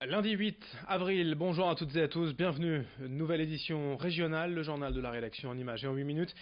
Lundi 8 avril, bonjour à toutes et à tous, bienvenue, nouvelle édition régionale, le journal de la rédaction en images et en 8 minutes.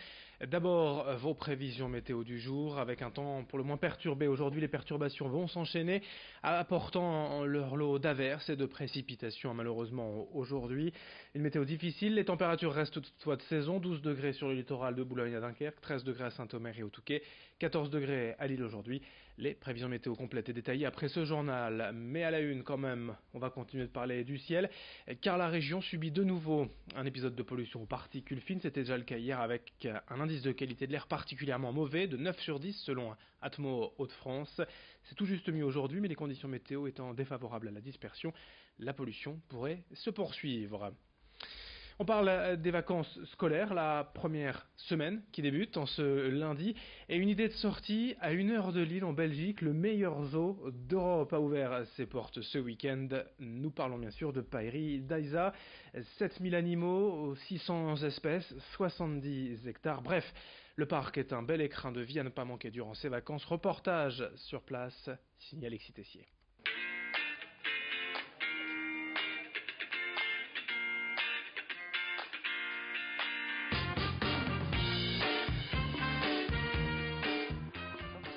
D'abord, vos prévisions météo du jour, avec un temps pour le moins perturbé. Aujourd'hui, les perturbations vont s'enchaîner, apportant leur lot d'averses et de précipitations, malheureusement, aujourd'hui. Une météo difficile, les températures restent toutefois de saison, 12 degrés sur le littoral de Boulogne à Dunkerque, 13 degrés à Saint-Omer et au Touquet, 14 degrés à Lille aujourd'hui. Les prévisions météo complètes et détaillées après ce journal, mais à la une quand même, on va continuer de parler du ciel, car la région subit de nouveau un épisode de pollution aux particules fines. C'était déjà le cas hier avec un indice de qualité de l'air particulièrement mauvais, de 9 sur 10 selon Atmo Hauts-de-France. C'est tout juste mieux aujourd'hui, mais les conditions météo étant défavorables à la dispersion, la pollution pourrait se poursuivre. On parle des vacances scolaires, la première semaine qui débute en ce lundi, et une idée de sortie à 1 heure de Lille en Belgique. Le meilleur zoo d'Europe a ouvert ses portes ce week-end. Nous parlons bien sûr de Pairi Daiza, 7000 animaux, 600 espèces, 70 hectares, bref, le parc est un bel écrin de vie à ne pas manquer durant ces vacances. Reportage sur place, signé Alexis Tessier.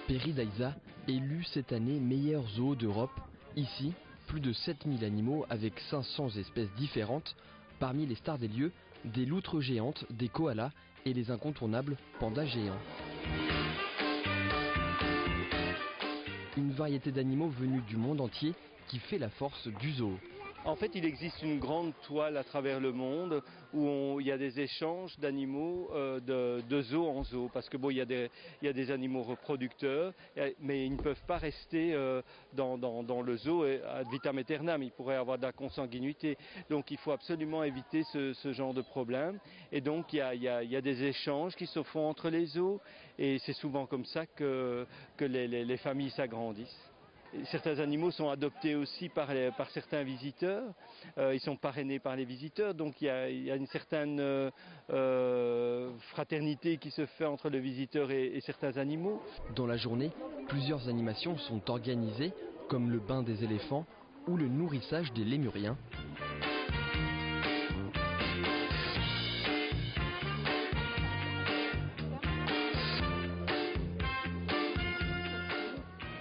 Pairi Daiza, élu cette année meilleur zoo d'Europe. Ici, plus de 7000 animaux avec 500 espèces différentes. Parmi les stars des lieux, des loutres géantes, des koalas et les incontournables pandas géants. Une variété d'animaux venus du monde entier qui fait la force du zoo. En fait, il existe une grande toile à travers le monde où il y a des échanges d'animaux de zoo en zoo. Parce que bon, il y a des animaux reproducteurs, mais ils ne peuvent pas rester dans le zoo ad vitam aeternam. Ils pourraient avoir de la consanguinité. Donc il faut absolument éviter ce genre de problème. Et donc il y a des échanges qui se font entre les zoos. Et c'est souvent comme ça que les familles s'agrandissent. Certains animaux sont adoptés aussi par certains visiteurs, ils sont parrainés par les visiteurs, donc il y a une certaine fraternité qui se fait entre le visiteur et certains animaux. Dans la journée, plusieurs animations sont organisées, comme le bain des éléphants ou le nourrissage des lémuriens.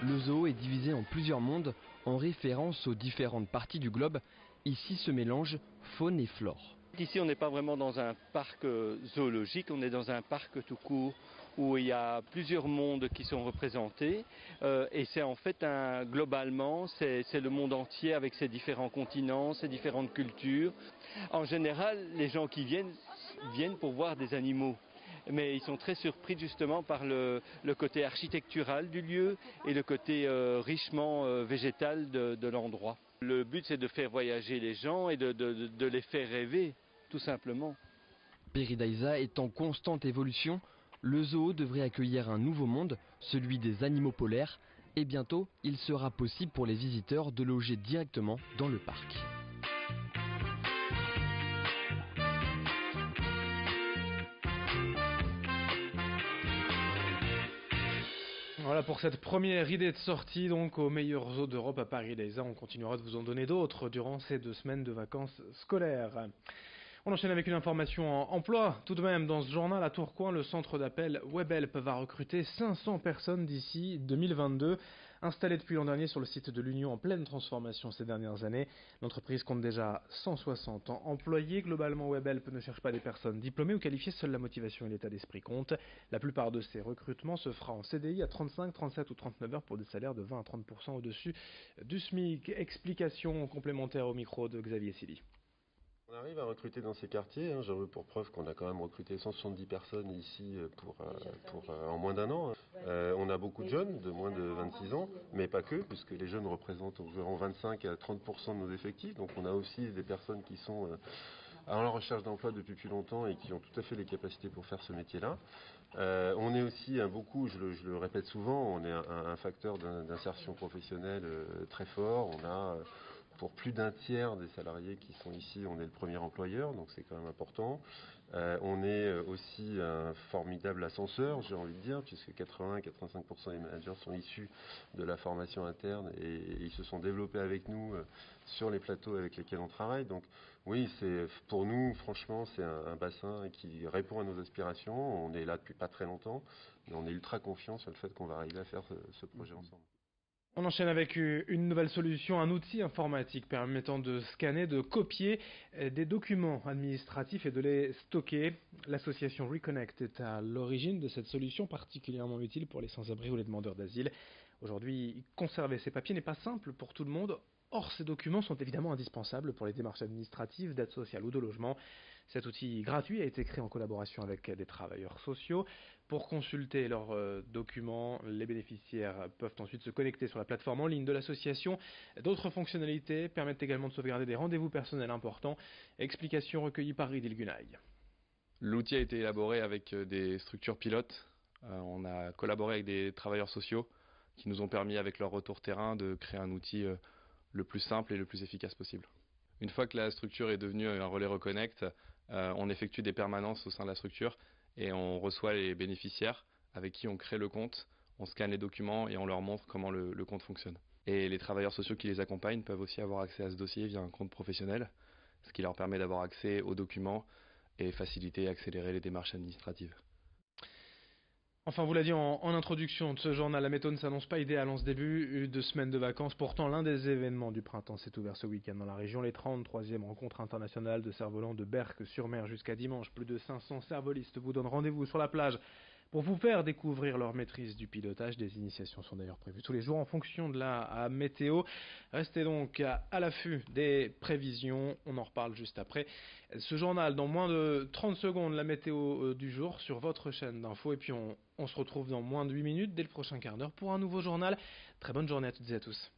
Le zoo est divisé en plusieurs mondes en référence aux différentes parties du globe. Ici se mélangent faune et flore. Ici on n'est pas vraiment dans un parc zoologique, on est dans un parc tout court où il y a plusieurs mondes qui sont représentés et c'est en fait globalement c'est le monde entier avec ses différents continents, ses différentes cultures. En général les gens qui viennent pour voir des animaux. Mais ils sont très surpris justement par le côté architectural du lieu et le côté richement végétal de l'endroit. Le but c'est de faire voyager les gens et de les faire rêver, tout simplement. Pairi Daiza est en constante évolution. Le zoo devrait accueillir un nouveau monde, celui des animaux polaires, et bientôt il sera possible pour les visiteurs de loger directement dans le parc. Voilà pour cette première idée de sortie donc au meilleur zoo d'Europe à Pairi Daiza. On continuera de vous en donner d'autres durant ces 2 semaines de vacances scolaires. On enchaîne avec une information en emploi. Tout de même, dans ce journal à Tourcoing, le centre d'appel Webhelp va recruter 500 personnes d'ici 2022. Installé depuis l'an dernier sur le site de l'Union en pleine transformation ces dernières années, l'entreprise compte déjà 160 employés. Globalement, Webhelp ne cherche pas des personnes diplômées ou qualifiées, seule la motivation et l'état d'esprit comptent. La plupart de ces recrutements se fera en CDI à 35, 37 ou 39 heures pour des salaires de 20 à 30% au-dessus du SMIC. Explication complémentaire au micro de Xavier Silly. On arrive à recruter dans ces quartiers, j'en veux pour preuve qu'on a quand même recruté 170 personnes ici en moins d'un an. On a beaucoup de jeunes de moins de 26 ans, mais pas que, puisque les jeunes représentent environ 25 à 30% de nos effectifs. Donc on a aussi des personnes qui sont à la recherche d'emploi depuis plus longtemps et qui ont tout à fait les capacités pour faire ce métier-là. On est aussi beaucoup, je le répète souvent, on est un facteur d'insertion professionnelle très fort. On a pour plus d'un tiers des salariés qui sont ici, on est le premier employeur, donc c'est quand même important. On est aussi un formidable ascenseur, j'ai envie de dire, puisque 80-85% des managers sont issus de la formation interne et ils se sont développés avec nous sur les plateaux avec lesquels on travaille. Donc oui, c'est pour nous, franchement, c'est un bassin qui répond à nos aspirations. On est là depuis pas très longtemps, mais on est ultra confiant sur le fait qu'on va arriver à faire ce projet ensemble. On enchaîne avec une nouvelle solution, un outil informatique permettant de scanner, de copier des documents administratifs et de les stocker. L'association Reconnect est à l'origine de cette solution particulièrement utile pour les sans-abri ou les demandeurs d'asile. Aujourd'hui, conserver ces papiers n'est pas simple pour tout le monde. Or, ces documents sont évidemment indispensables pour les démarches administratives, d'aide sociale ou de logement. Cet outil gratuit a été créé en collaboration avec des travailleurs sociaux. Pour consulter leurs documents, les bénéficiaires peuvent ensuite se connecter sur la plateforme en ligne de l'association. D'autres fonctionnalités permettent également de sauvegarder des rendez-vous personnels importants. Explication recueillie par Ridil Gunay. L'outil a été élaboré avec des structures pilotes. On a collaboré avec des travailleurs sociaux qui nous ont permis, avec leur retour terrain, de créer un outil le plus simple et le plus efficace possible. Une fois que la structure est devenue un relais Reconnect, on effectue des permanences au sein de la structure et on reçoit les bénéficiaires avec qui on crée le compte, on scanne les documents et on leur montre comment le compte fonctionne. Et les travailleurs sociaux qui les accompagnent peuvent aussi avoir accès à ce dossier via un compte professionnel, ce qui leur permet d'avoir accès aux documents et faciliter et accélérer les démarches administratives. Enfin, vous l'a dit en introduction de ce journal, la météo ne s'annonce pas idéale en ce début de semaine de vacances. Pourtant, l'un des événements du printemps s'est ouvert ce week-end dans la région. Les 33e rencontres internationales de cerfs-volants de Berck-sur-Mer jusqu'à dimanche. Plus de 500 cerfs-volistes vous donnent rendez-vous sur la plage pour vous faire découvrir leur maîtrise du pilotage. Des initiations sont d'ailleurs prévues tous les jours en fonction de la météo. Restez donc à l'affût des prévisions. On en reparle juste après ce journal. Dans moins de 30 secondes, la météo du jour sur votre chaîne d'infos. Et puis on se retrouve dans moins de 8 minutes dès le prochain quart d'heure pour un nouveau journal. Très bonne journée à toutes et à tous.